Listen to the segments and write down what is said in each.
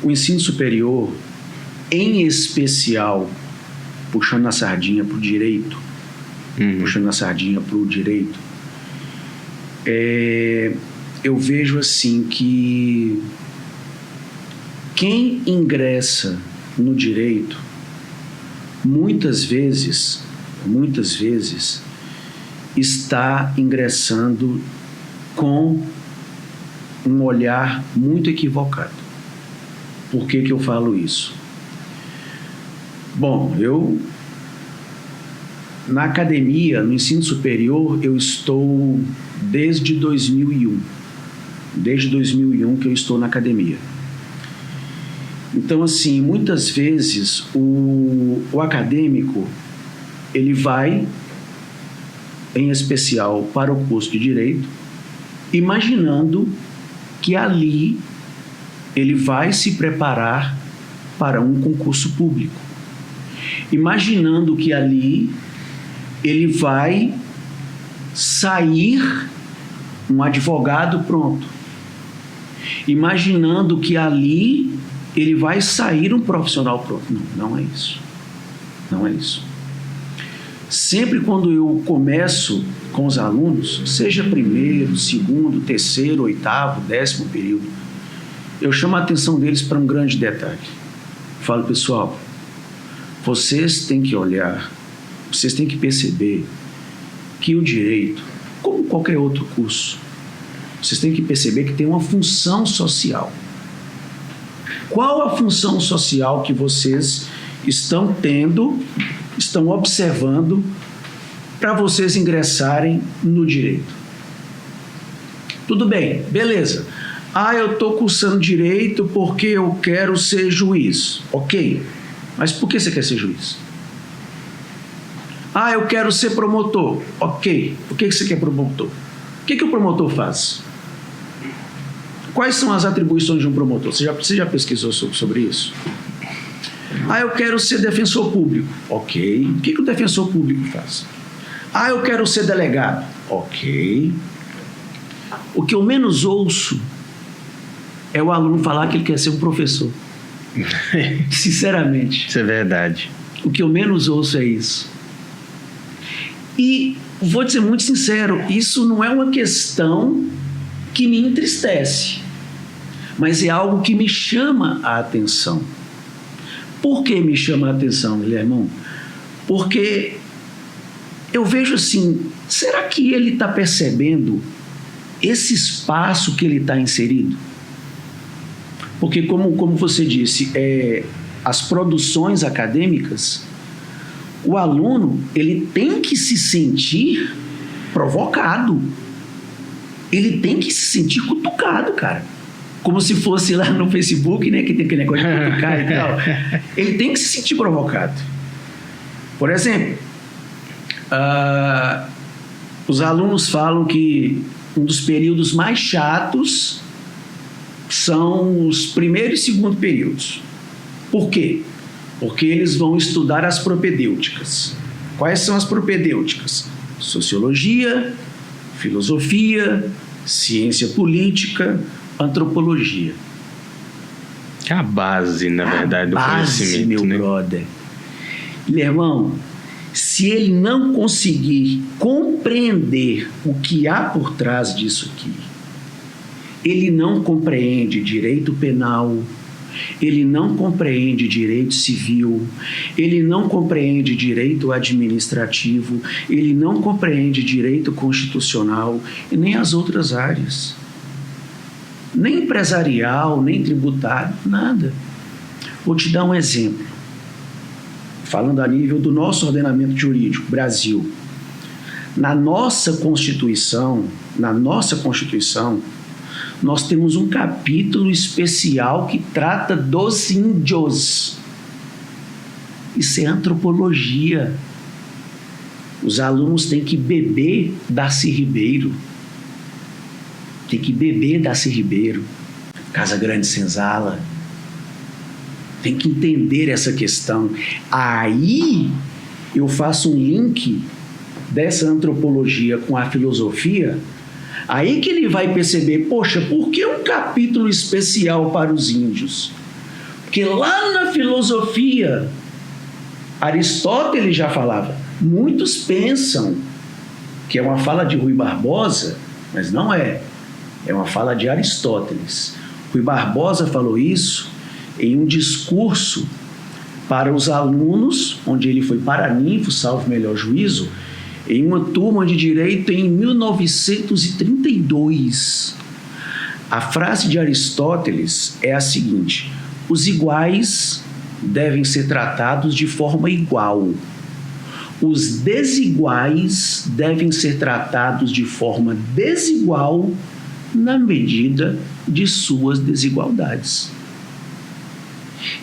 o ensino superior, em especial, puxando a sardinha para o direito, eu vejo assim que quem ingressa no direito, muitas vezes, está ingressando com um olhar muito equivocado. Por que eu falo isso? Bom, na academia, no ensino superior, eu estou desde 2001. Desde 2001 que eu estou na academia. Então, assim, muitas vezes o acadêmico, ele vai, em especial para o curso de Direito, imaginando que ali ele vai se preparar para um concurso público. Imaginando que ali ele vai sair um advogado pronto. Imaginando que ali ele vai sair um profissional pronto. Não é isso. Não é isso. Sempre quando eu começo com os alunos, seja primeiro, segundo, terceiro, oitavo, 10º período, eu chamo a atenção deles para um grande detalhe. Falo, pessoal, vocês têm que olhar, vocês têm que perceber que o direito, como qualquer outro curso, vocês têm que perceber que tem uma função social. Qual a função social que vocês estão tendo, estão observando para vocês ingressarem no direito? Tudo bem, beleza. Eu estou cursando direito porque eu quero ser juiz. Ok, mas por que você quer ser juiz? Eu quero ser promotor. Ok, por que você quer promotor? O que o promotor faz? Quais são as atribuições de um promotor? Você já pesquisou sobre isso? Eu quero ser defensor público. Ok. O que o defensor público faz? Eu quero ser delegado. Ok. O que eu menos ouço é o aluno falar que ele quer ser um professor. Sinceramente. Isso é verdade. O que eu menos ouço é isso. E vou te ser muito sincero, isso não é uma questão que me entristece, mas é algo que me chama a atenção. Por que me chama a atenção, Guilhermão? Porque eu vejo assim, será que ele está percebendo esse espaço que ele está inserido? Porque, como você disse, as produções acadêmicas, o aluno ele tem que se sentir provocado. Ele tem que se sentir cutucado, cara. Como se fosse lá no Facebook, né, que tem aquele negócio de cutucar e tal. Ele tem que se sentir provocado. Por exemplo, os alunos falam que um dos períodos mais chatos são os primeiro e segundo períodos. Por quê? Porque eles vão estudar as propedêuticas. Quais são as propedêuticas? Sociologia, filosofia, ciência política, antropologia. É a base, na verdade, do conhecimento, meu né? brother. Irmão, se ele não conseguir compreender o que há por trás disso aqui, ele não compreende direito penal, ele não compreende direito civil, ele não compreende direito administrativo, ele não compreende direito constitucional e nem as outras áreas. Nem empresarial, nem tributário, nada. Vou te dar um exemplo. Falando a nível do nosso ordenamento jurídico, Brasil. Na nossa Constituição, nós temos um capítulo especial que trata dos índios. Isso é antropologia. Os alunos têm que beber Darcy Ribeiro. Casa Grande Senzala. Tem que entender essa questão. Aí eu faço um link dessa antropologia com a filosofia. Aí que ele vai perceber, poxa, por que um capítulo especial para os índios? Porque lá na filosofia, Aristóteles já falava. Muitos pensam que é uma fala de Rui Barbosa, mas não é. É uma fala de Aristóteles. Rui Barbosa falou isso em um discurso para os alunos, onde ele foi paraninfo, salvo melhor juízo, em uma turma de direito em 1932. A frase de Aristóteles é a seguinte: os iguais devem ser tratados de forma igual. Os desiguais devem ser tratados de forma desigual na medida de suas desigualdades.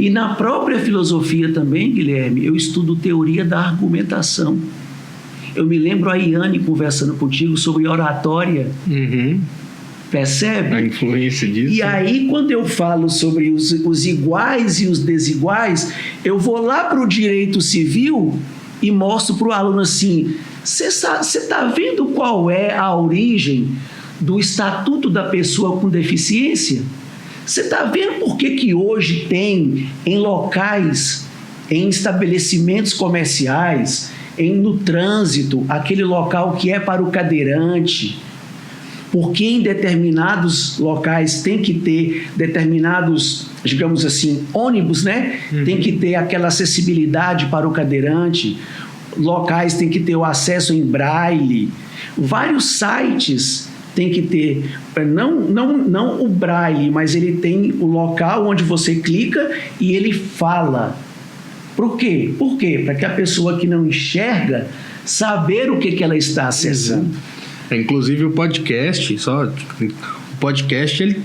E na própria filosofia também, Guilherme, eu estudo teoria da argumentação. Eu me lembro a Iane conversando contigo sobre oratória. Uhum. Percebe? A influência disso. E aí, quando eu falo sobre os iguais e os desiguais, eu vou lá para o direito civil e mostro para o aluno assim: você está vendo qual é a origem do Estatuto da Pessoa com Deficiência? Você está vendo por que hoje tem em locais, em estabelecimentos comerciais, no trânsito, aquele local que é para o cadeirante? Porque em determinados locais tem que ter determinados, digamos assim, ônibus, né? Tem que ter aquela acessibilidade para o cadeirante. Locais tem que ter o acesso em braille. Vários sites tem que ter, não o braille, mas ele tem o local onde você clica e ele fala. Por quê? Por quê? Para que a pessoa que não enxerga saber o que ela está acessando. Inclusive o podcast, ele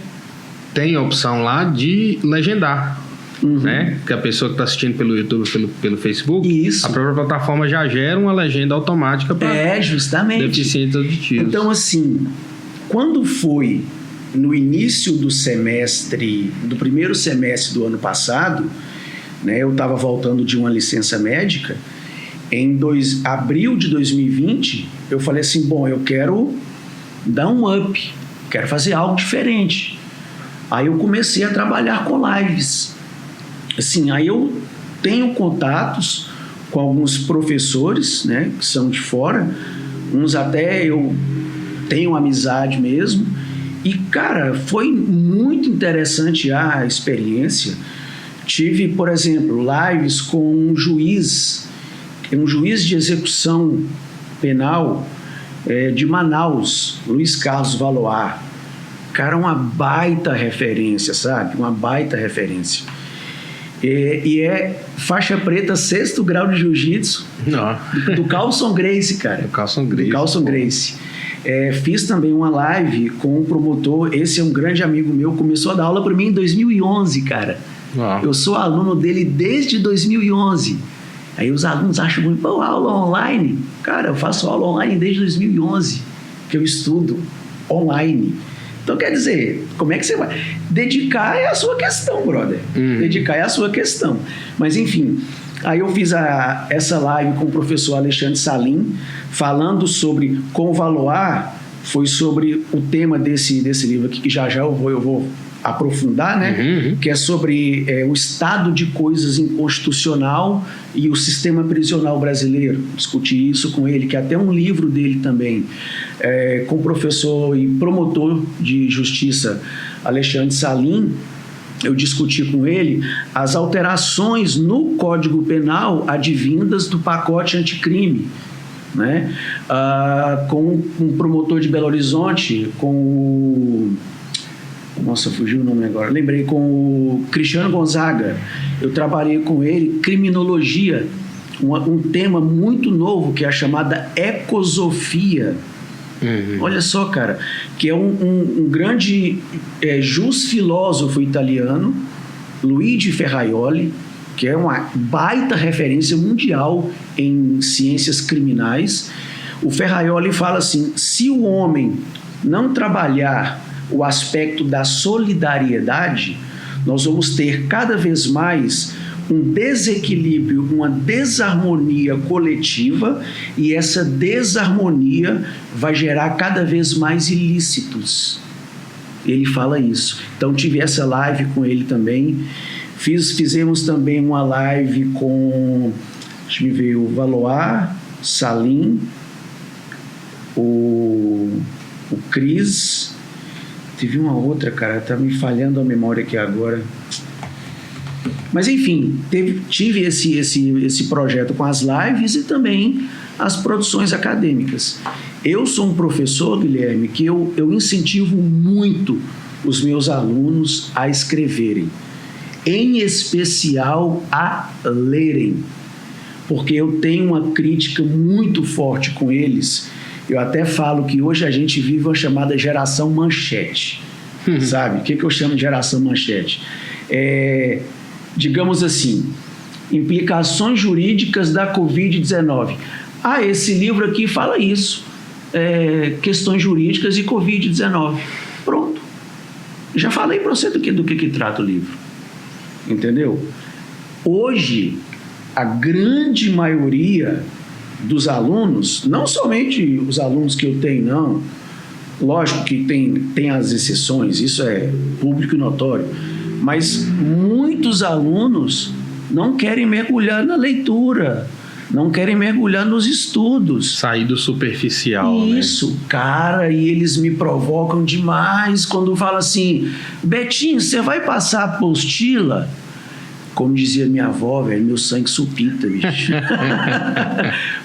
tem a opção lá de legendar, né? Que a pessoa que está assistindo pelo YouTube, pelo Facebook, isso. A própria plataforma já gera uma legenda automática para deficientes auditivos. Então, assim, quando foi no início do primeiro semestre do ano passado, né, eu estava voltando de uma licença médica. Em abril de 2020, eu falei assim, bom, eu quero dar um up, quero fazer algo diferente. Aí eu comecei a trabalhar com lives. Assim, aí eu tenho contatos com alguns professores, né, que são de fora, uns até eu tenho amizade mesmo. E, cara, foi muito interessante a experiência. Tive, por exemplo, lives com um juiz de execução penal de Manaus, Luiz Carlos Valoar. Cara, uma baita referência, sabe? Uma baita referência. E é faixa preta, 6º grau de jiu-jitsu do Carlson Gracie, cara. Do Carlson Gracie. Fiz também uma live com um promotor, esse é um grande amigo meu, começou a dar aula para mim em 2011, cara. Eu sou aluno dele desde 2011. Aí os alunos acham muito, pô, aula online. Cara, eu faço aula online desde 2011, que eu estudo online. Então, quer dizer, como é que você vai? Dedicar é a sua questão, brother. Dedicar é a sua questão. Mas, enfim, aí eu fiz essa live com o professor Alexandre Salim, falando sobre como Valoar, foi sobre o tema desse livro aqui, que já eu vou aprofundar, né? Que é sobre o estado de coisas inconstitucional e o sistema prisional brasileiro. Discuti isso com ele, que é até um livro dele também, com o professor e promotor de justiça Alexandre Salim. Eu discuti com ele as alterações no Código Penal advindas do pacote anticrime, né? Com um promotor de Belo Horizonte, com o... Nossa, fugiu o nome agora. Lembrei, com o Cristiano Gonzaga. Eu trabalhei com ele criminologia, um tema muito novo que é a chamada ecosofia. Olha só, cara, que é um grande jus-filósofo italiano, Luigi Ferraioli, que é uma baita referência mundial em ciências criminais. O Ferraioli fala assim: se o homem não trabalhar o aspecto da solidariedade, nós vamos ter cada vez mais um desequilíbrio, uma desarmonia coletiva, e essa desarmonia vai gerar cada vez mais ilícitos. Ele fala isso. Então tive essa live com ele também, Fizemos também uma live com, deixa eu ver, o Valois, Salim, o Cris, teve uma outra, cara, tá me falhando a memória aqui agora. Mas enfim, tive esse projeto com as lives e também as produções acadêmicas. Eu sou um professor, Guilherme, que eu incentivo muito os meus alunos a escreverem, em especial a lerem, porque eu tenho uma crítica muito forte com eles. Eu até falo que hoje a gente vive uma chamada geração manchete, sabe? O que eu chamo de geração manchete? Digamos assim, implicações jurídicas da Covid-19. Ah, esse livro aqui fala isso, questões jurídicas e Covid-19. Pronto. Já falei para você do que trata o livro. Entendeu? Hoje, a grande maioria dos alunos, não somente os alunos que eu tenho, não, lógico que tem as exceções, isso é público e notório, mas muitos alunos não querem mergulhar na leitura, não querem mergulhar nos estudos. Sair do superficial, isso, né? Cara, e eles me provocam demais quando falam assim: Betinho, você vai passar a apostila? Como dizia minha avó, velho, meu sangue supita, bicho.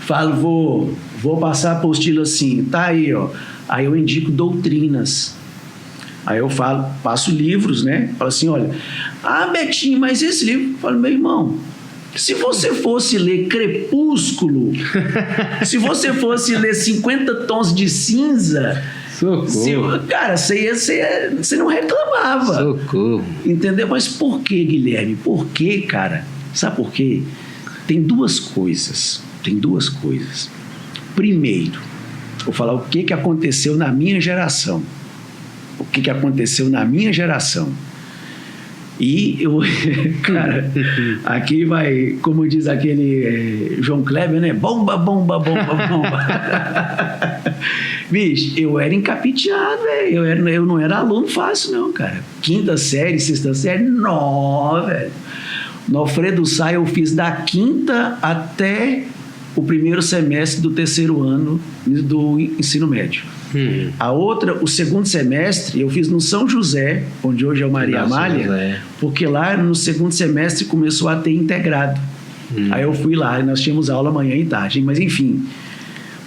Falo, vou passar a apostila assim, tá aí, ó. Aí eu indico doutrinas. Aí eu passo livros, né? Falo assim, olha, Betinho, mas esse livro... Eu falo, meu irmão, se você fosse ler Crepúsculo, se você fosse ler 50 Tons de Cinza... Socorro. Cara, você não reclamava. Socorro. Entendeu? Mas por que, Guilherme? Por que, cara? Sabe por quê? Tem duas coisas. Primeiro, vou falar o que aconteceu na minha geração. E eu, cara, aqui vai, como diz aquele João Kleber, né? Bomba, bomba, bomba, bomba. Bicho, eu era encapiteado, velho. Eu não era aluno fácil, não, cara. 5ª série, 6ª série, não, velho. No Alfredo Sá eu fiz da 5ª até o 1º semestre do 3º ano do ensino médio. A outra, o 2º semestre, eu fiz no São José, onde hoje é o Maria Amália, porque lá no 2º semestre começou a ter integrado. Aí eu fui lá e nós tínhamos aula manhã e tarde. Mas enfim,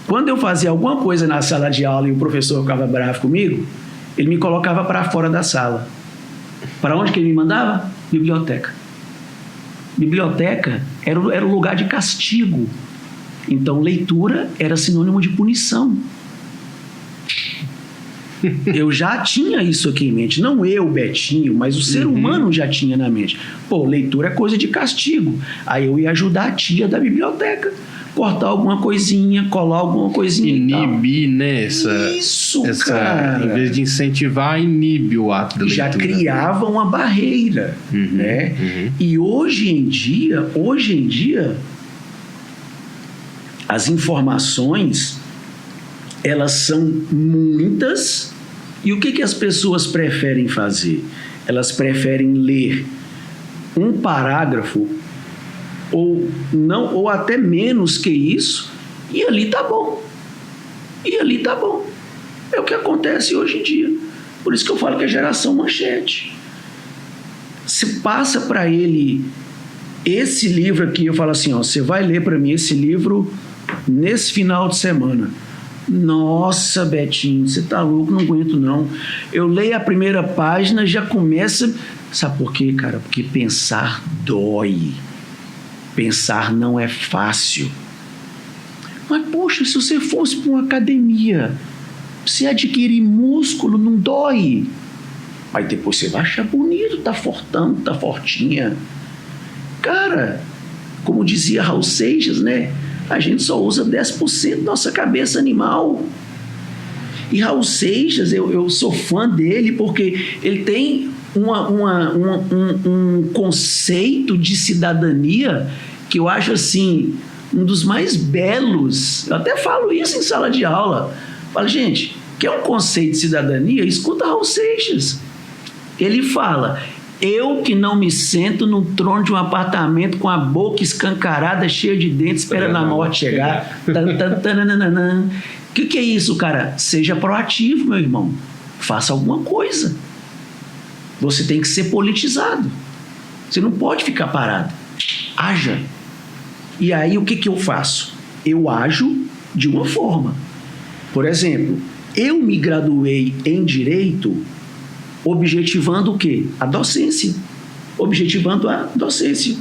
quando eu fazia alguma coisa na sala de aula e o professor ficava bravo comigo, ele me colocava para fora da sala. Para onde que ele me mandava? Biblioteca. Biblioteca era o lugar de castigo. Então, leitura era sinônimo de punição. Eu já tinha isso aqui em mente. Não eu, Betinho, mas o ser humano já tinha na mente. Pô, leitura é coisa de castigo. Aí eu ia ajudar a tia da biblioteca. Cortar alguma coisinha, colar alguma coisinha. Inibir, né? Isso, cara. Em vez de incentivar, inibe o ato da leitura. Já criava uma barreira, né? E hoje em dia, as informações, elas são muitas, e o que as pessoas preferem fazer? Elas preferem ler um parágrafo ou até menos que isso, e ali tá bom. É o que acontece hoje em dia. Por isso que eu falo que é geração manchete. Se passa para ele esse livro aqui, eu falo assim, ó, você vai ler para mim esse livro nesse final de semana. Nossa, Betinho, você tá louco, não aguento não. Eu leio a primeira página, já começa... Sabe por quê, cara? Porque pensar dói. Pensar não é fácil. Mas, poxa, se você fosse para uma academia, você adquirir músculo, não dói. Aí depois você vai achar bonito, tá fortão, tá fortinha. Cara, como dizia Raul Seixas, né? A gente só usa 10% da nossa cabeça animal. E Raul Seixas, eu sou fã dele porque ele tem um conceito de cidadania que eu acho assim, um dos mais belos. Eu até falo isso em sala de aula. Falo, gente, quer um conceito de cidadania? Escuta Raul Seixas. Ele fala, Eu que não me sento num trono de um apartamento com a boca escancarada, cheia de dentes, esperando a morte chegar. O que é isso, cara? Seja proativo, meu irmão. Faça alguma coisa. Você tem que ser politizado. Você não pode ficar parado. Haja. E aí, o que eu faço? Eu ajo de uma forma. Por exemplo, eu me graduei em Direito objetivando o quê? A docência. Objetivando a docência.